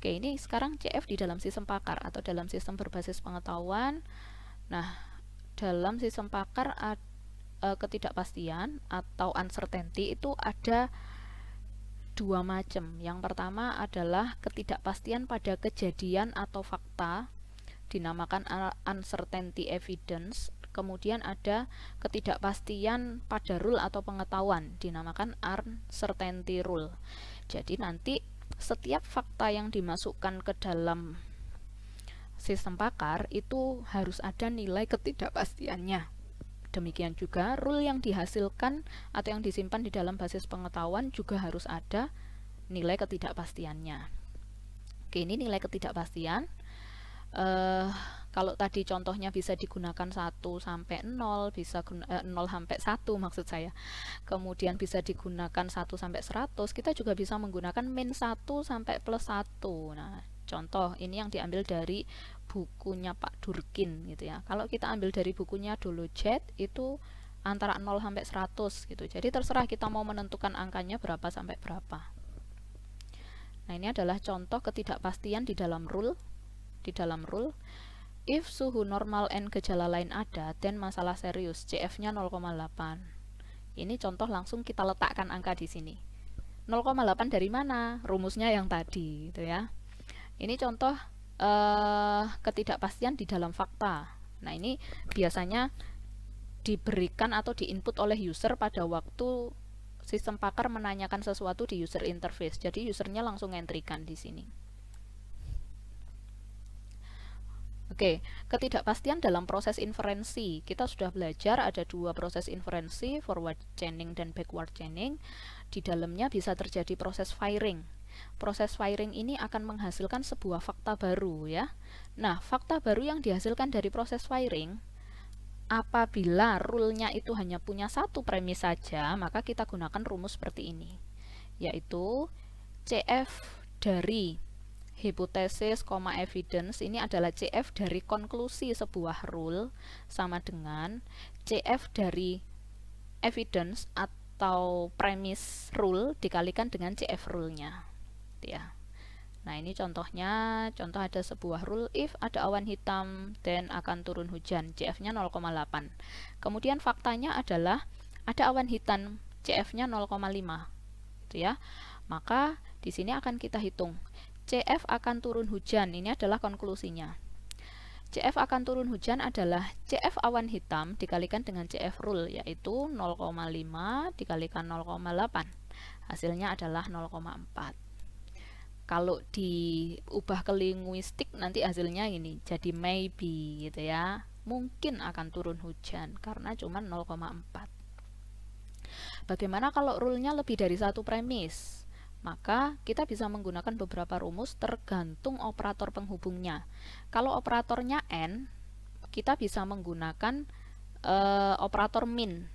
Oke, ini sekarang CF di dalam sistem pakar atau dalam sistem berbasis pengetahuan. Nah, dalam sistem pakar ketidakpastian atau uncertainty itu ada dua macam. Yang pertama adalah ketidakpastian pada kejadian atau fakta, dinamakan uncertainty evidence. Kemudian ada ketidakpastian pada rule atau pengetahuan, dinamakan uncertainty rule. Jadi nanti setiap fakta yang dimasukkan ke dalam sistem pakar itu harus ada nilai ketidakpastiannya. Demikian juga rule yang dihasilkan atau yang disimpan di dalam basis pengetahuan juga harus ada nilai ketidakpastiannya. Oke, ini nilai ketidakpastian. Kalau tadi contohnya bisa digunakan 1 sampai 0, bisa 0 sampai 1 maksud saya. Kemudian bisa digunakan 1 sampai 100, kita juga bisa menggunakan min 1 sampai plus 1. Nah, contoh ini yang diambil dari bukunya Pak Durkin gitu ya. Kalau kita ambil dari bukunya Dolojet itu antara 0 sampai 100 gitu. Jadi terserah kita mau menentukan angkanya berapa sampai berapa. Nah, ini adalah contoh ketidakpastian di dalam rule. If suhu normal and gejala lain ada, then masalah serius, CF-nya 0,8. Ini contoh langsung kita letakkan angka di sini. 0,8 dari mana? Rumusnya yang tadi, gitu ya. Ini contoh ketidakpastian di dalam fakta. Nah, ini biasanya diberikan atau diinput oleh user pada waktu sistem pakar menanyakan sesuatu di user interface. Jadi usernya langsung entrykan di sini. Oke, ketidakpastian dalam proses inferensi. Kita sudah belajar ada dua proses inferensi, forward chaining dan backward chaining. Di dalamnya bisa terjadi proses firing. Proses firing ini akan menghasilkan sebuah fakta baru ya. Nah, fakta baru yang dihasilkan dari proses firing, apabila rule-nya itu hanya punya satu premis saja, maka kita gunakan rumus seperti ini, yaitu CF dari hipotesis, evidence ini adalah CF dari konklusi sebuah rule sama dengan CF dari evidence atau premis rule dikalikan dengan CF rule-nya ya. Nah, ini contohnya, contoh ada sebuah rule, if ada awan hitam then akan turun hujan, CF-nya 0,8. Kemudian faktanya adalah ada awan hitam, CF-nya 0,5 gitu ya. Maka di sini akan kita hitung CF akan turun hujan, ini adalah konklusinya. CF akan turun hujan adalah CF awan hitam dikalikan dengan CF rule, yaitu 0,5 dikalikan 0,8. Hasilnya adalah 0,4. Kalau diubah ke linguistik nanti hasilnya ini jadi maybe gitu ya. Mungkin akan turun hujan karena cuma 0,4. Bagaimana kalau rule-nya lebih dari satu premis? Maka kita bisa menggunakan beberapa rumus tergantung operator penghubungnya. Kalau operatornya N, kita bisa menggunakan operator min.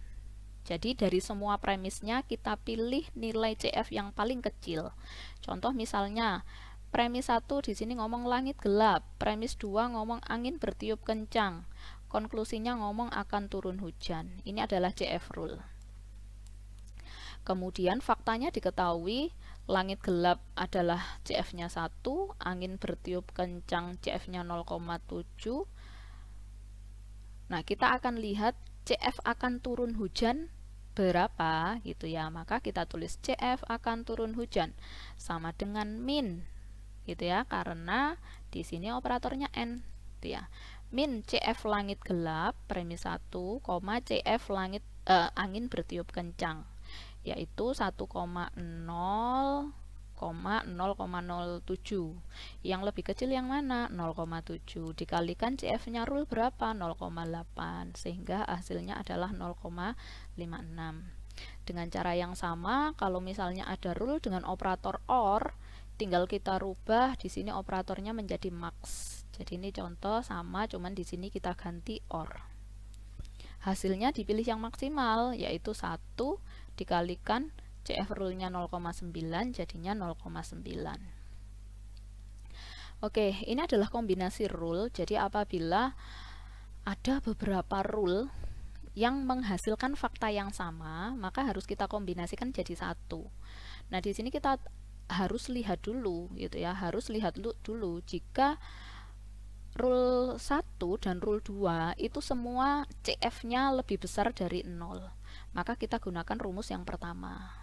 Jadi dari semua premisnya kita pilih nilai CF yang paling kecil. Contoh misalnya, premis 1 di sini ngomong langit gelap, premis 2 ngomong angin bertiup kencang, konklusinya ngomong akan turun hujan. Ini adalah CF rule. Kemudian faktanya diketahui, langit gelap adalah CF-nya 1, angin bertiup kencang CF-nya 0,7. Nah, kita akan lihat CF akan turun hujan berapa gitu ya. Maka kita tulis CF akan turun hujan sama dengan min gitu ya, karena di sini operatornya N gitu ya. Min CF langit gelap premis 1, CF langit angin bertiup kencang, yaitu 1,0,007. Yang lebih kecil yang mana? 0,7 dikalikan CF-nya rule berapa? 0,8, sehingga hasilnya adalah 0,56. Dengan cara yang sama, kalau misalnya ada rule dengan operator OR, tinggal kita rubah di sini operatornya menjadi max. Jadi ini contoh sama, cuman di sini kita ganti OR. Hasilnya dipilih yang maksimal, yaitu 1 dikalikan CF rule-nya 0,9 jadinya 0,9. Oke, ini adalah kombinasi rule. Jadi apabila ada beberapa rule yang menghasilkan fakta yang sama, maka harus kita kombinasikan jadi satu. Nah, di sini kita harus lihat dulu gitu ya, harus lihat dulu jika rule 1 dan rule 2 itu semua CF-nya lebih besar dari 0, maka kita gunakan rumus yang pertama.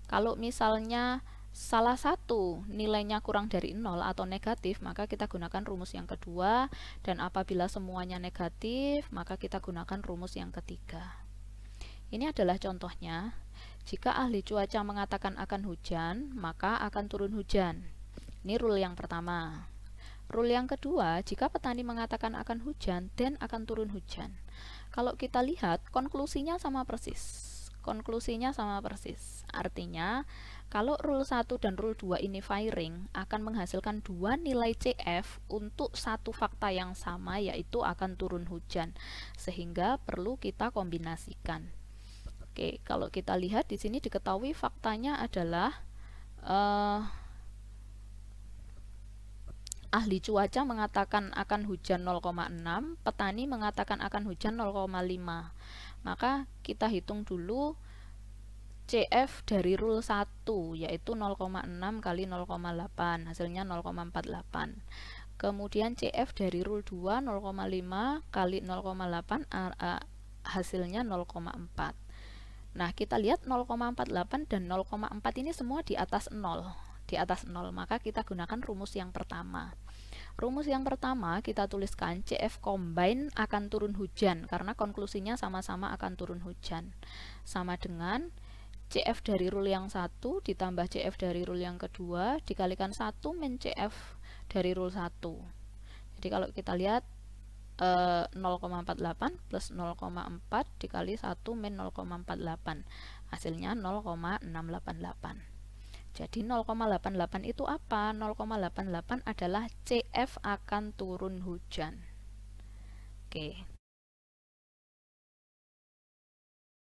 Kalau misalnya salah satu nilainya kurang dari 0 atau negatif, maka kita gunakan rumus yang kedua, dan apabila semuanya negatif, maka kita gunakan rumus yang ketiga. Ini adalah contohnya. Jika ahli cuaca mengatakan akan hujan, maka akan turun hujan. Ini rule yang pertama. Rule yang kedua, jika petani mengatakan akan hujan, dan akan turun hujan. Kalau kita lihat, konklusinya sama persis. Konklusinya sama persis. Artinya, kalau rule 1 dan rule 2 ini firing, akan menghasilkan dua nilai CF untuk satu fakta yang sama, yaitu akan turun hujan. Sehingga perlu kita kombinasikan. Oke, kalau kita lihat di sini diketahui faktanya adalah ahli cuaca mengatakan akan hujan 0,6, petani mengatakan akan hujan 0,5. Maka kita hitung dulu CF dari rule 1, yaitu 0,6 kali 0,8, hasilnya 0,48. Kemudian CF dari rule 2, 0,5 kali 0,8, hasilnya 0,4. Nah, kita lihat 0,48 dan 0,4 ini semua di atas 0. Di atas 0, maka kita gunakan rumus yang pertama. Rumus yang pertama kita tuliskan CF combine akan turun hujan, karena konklusinya sama-sama akan turun hujan. Sama dengan CF dari rule yang 1 ditambah CF dari rule yang kedua dikalikan 1 min CF dari rule 1. Jadi kalau kita lihat 0,48 plus 0,4 dikali 1 min 0,48, hasilnya 0,688. Jadi 0,88 itu apa? 0,88 adalah CF akan turun hujan. Oke.